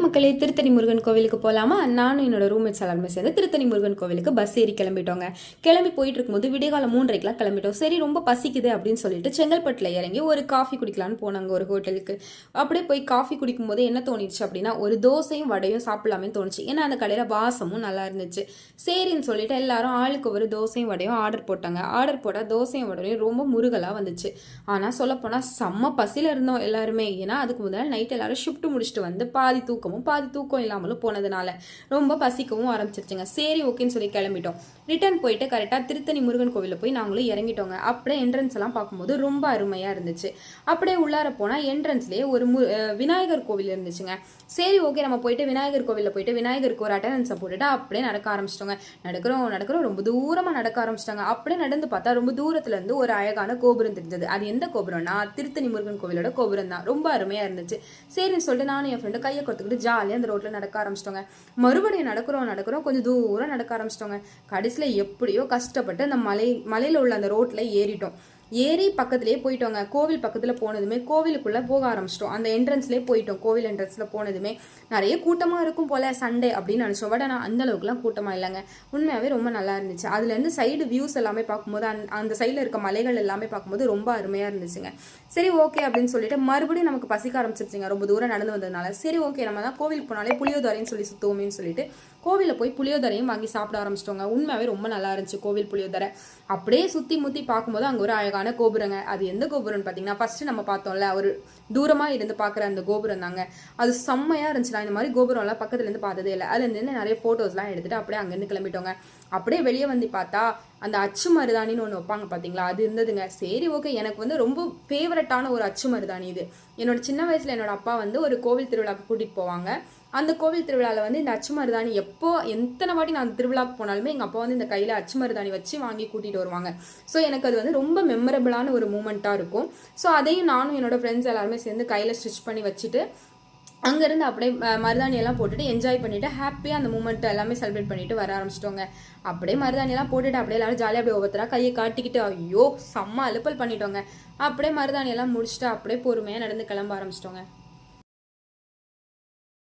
மக்களே, திருத்தணி முருகன் கோவிலுக்கு போகலாமா? நானும் என்னோட ரூம்மேட்ஸ் எல்லாருமே சேர்ந்து திருத்தணி முருகன் கோவிலுக்கு பஸ் ஏறி கிளம்பிட்டோங்க. கிளம்பி போயிட்டு இருக்கும்போது விடியகாலம் 3:30க்கெல்லாம் கிளம்பிட்டோம். சரி, ரொம்ப பசிக்குது அப்படின்னு சொல்லிட்டு செங்கல்பட்டில் இறங்கி ஒரு காஃபி குடிக்கலான்னு போனாங்க ஒரு ஹோட்டலுக்கு. அப்படியே போய் காஃபி குடிக்கும் போது என்ன தோணிச்சு அப்படின்னா, ஒரு தோசையும் வடையும் சாப்பிடலாமே தோணுச்சு. ஏன்னா அந்த கடையில் வாசமும் நல்லா இருந்துச்சு. சரின்னு சொல்லிட்டு எல்லாரும் ஆளுக்கு ஒரு தோசையும் வடையும் ஆர்டர் போட்டாங்க. ஆர்டர் போட்டால் தோசையும் வடையும் ரொம்ப முருகலாக வந்துச்சு. ஆனால் சொல்லப்போனால் செம்ம பசியில் இருந்தோம் எல்லாருமே. ஏன்னா அதுக்கு முதல்ல நைட் எல்லாரும் ஷிஃப்ட் முடிச்சுட்டு வந்து பாதி தூக்கம் இல்லாமலும் போனதுனால ரொம்ப பசிக்கவும் ஆரம்பிச்சிருச்சுங்க. சரி, ஓகேன்னு சொல்லி கிளம்பிட்டோம். ரிட்டர்ன் போயிட்டு கரெக்டாக திருத்தணி முருகன் கோவிலில் போய் நாங்களும் இறங்கிட்டோங்க. அப்படியே என்ட்ரன்ஸ் எல்லாம் பார்க்கும்போது ரொம்ப அருமையாக இருந்துச்சு. அப்படியே உள்ளார போனால் என்ட்ரன்ஸ்லேயே ஒரு விநாயகர் கோவில் இருந்துச்சுங்க. சரி, ஓகே, நம்ம போயிட்டு விநாயகர் கோவிலில் போயிட்டு விநாயகருக்கு ஒரு அட்டண்டன்ஸை போட்டுட்டு அப்படியே நடக்க ஆரம்பிச்சிட்டோங்க. நடக்கிறோம் ரொம்ப தூரமாக நடக்க ஆரம்பிச்சிட்டாங்க. அப்படியே நடந்து பார்த்தா ரொம்ப தூரத்துல இருந்து ஒரு அழகான கோபுரம் தெரிஞ்சது. அது எந்த கோபுரம்னா திருத்தணி முருகன் கோவிலோட கோபுரம் தான். ரொம்ப அருமையாக இருந்துச்சு. சரின்னு சொல்லிட்டு நானும் என் ஃப்ரெண்டு கையை கொடுத்துக்கிட்டு ஜாலியாக அந்த ரோட்டில் நடக்க ஆரம்பிச்சிட்டோங்க. மறுபடியும் நடக்கிறோம் கொஞ்சம் தூரம் நடக்க ஆரம்பிச்சிட்டோங்க. கடைசியில் எப்படியோ கஷ்டப்பட்டு அந்த மலையில் உள்ள அந்த ரோட்டில் ஏறி பக்கத்துலேயே போயிட்டோங்க. கோவில் பக்கத்தில் போனதுமே கோவிலுக்குள்ளே போக ஆரம்பிச்சிட்டோம். அந்த என்ட்ரன்ஸ்லேயே போயிட்டோம். கோவில் என்ட்ரன்ஸில் போனதுமே நிறைய கூட்டமாக இருக்கும் போல் சண்டே அப்படின்னு நினச்சோம். பட் ஆனால் அந்த அளவுக்குலாம் கூட்டமாக இல்லைங்க. உண்மையாகவே ரொம்ப நல்லா இருந்துச்சு. அதுலேருந்து சைடு வியூஸ் எல்லாமே பார்க்கும்போது அந்த சைடில் இருக்க மலைகள் எல்லாமே பார்க்கும்போது ரொம்ப அருமையாக இருந்துச்சுங்க. சரி, ஓகே அப்படின்னு சொல்லிட்டு மறுபடியும் நமக்கு பசிக்க ஆரம்பிச்சிருச்சுங்க. ரொம்ப தூரம் நடந்து வந்ததுனால சரி, ஓகே, நம்ம தான் கோவிலுக்கு போனாலே புளியோதரைன்னு சொல்லி சுற்றுவோமேன்னு சொல்லிட்டு கோவிலில் போய் புளியோதரையும் வாங்கி சாப்பிட ஆரம்பிச்சிட்டோங்க. உண்மையாகவே ரொம்ப நல்லா இருந்துச்சு கோவில் புளியோதரை. அப்படியே சுற்றி முற்றி பார்க்கும்போது அங்கே ஒரு அழகான கோபுரங்க. அது எந்த கோபுரம்னு பார்த்தீங்கன்னா, ஃபர்ஸ்ட் நம்ம பார்த்தோம்ல ஒரு தூரமாக இருந்து பார்க்குற அந்த கோபுரம் தாங்க. அது செம்மையாக இருந்துச்சு. நான் இந்த மாதிரி கோபுரம்லாம் பக்கத்துலேருந்து பார்த்ததே இல்லை. அதுலேருந்து நிறைய ஃபோட்டோஸ்லாம் எடுத்துகிட்டு அப்படியே அங்கேருந்து கிளம்பிட்டோங்க. அப்படியே வெளியே வந்து பார்த்தா அந்த அச்சு மருதாணின்னு ஒன்று வைப்பாங்க பார்த்தீங்களா, அது இருந்ததுங்க. சரி, ஓகே, எனக்கு வந்து ரொம்ப ஃபேவரட்டான ஒரு அச்சு மருதாணி இது. என்னோட சின்ன வயசில் என்னோட அப்பா வந்து ஒரு கோவில் திருவிழாவுக்கு கூட்டிகிட்டு போவாங்க. அந்த கோவில் திருவிழாவில் வந்து இந்த அச்சு மருதாணி எத்தனை வாட்டி நான் அந்த திருவிழாவுக்கு போனாலுமே எங்கள் அப்பா வந்து இந்த கையில் அச்சு மருதாணி வச்சு வாங்கி கூட்டிகிட்டு வருவாங்க. ஸோ எனக்கு அது வந்து ரொம்ப மெமரபிளான ஒரு மூமெண்ட்டாக இருக்கும். ஸோ அதையும் நானும் என்னோட ஃப்ரெண்ட்ஸ் எல்லாருமே சேர்ந்து கையில் ஸ்டிச் பண்ணி வச்சுட்டு அங்கேருந்து அப்படியே மருதாணியெல்லாம் போட்டுட்டு என்ஜாய் பண்ணிவிட்டு ஹாப்பியாக அந்த மூமெண்ட் எல்லாமே செலிப்ரேட் பண்ணிட்டு வர ஆரம்பிச்சிட்டோங்க. அப்படியே மருதாணியெல்லாம் போட்டுட்டு அப்படியே எல்லாரும் ஜாலியாக அப்படியே ஒவ்வொருத்தராக கையை காட்டிக்கிட்டு ஐயோ செம்ம அலுப்பல் பண்ணிட்டோங்க. அப்படியே மருதாணியெல்லாம் முடிச்சுட்டு அப்படியே பொறுமையாக நடந்து கிளம்ப ஆரம்பிச்சிட்டோங்க.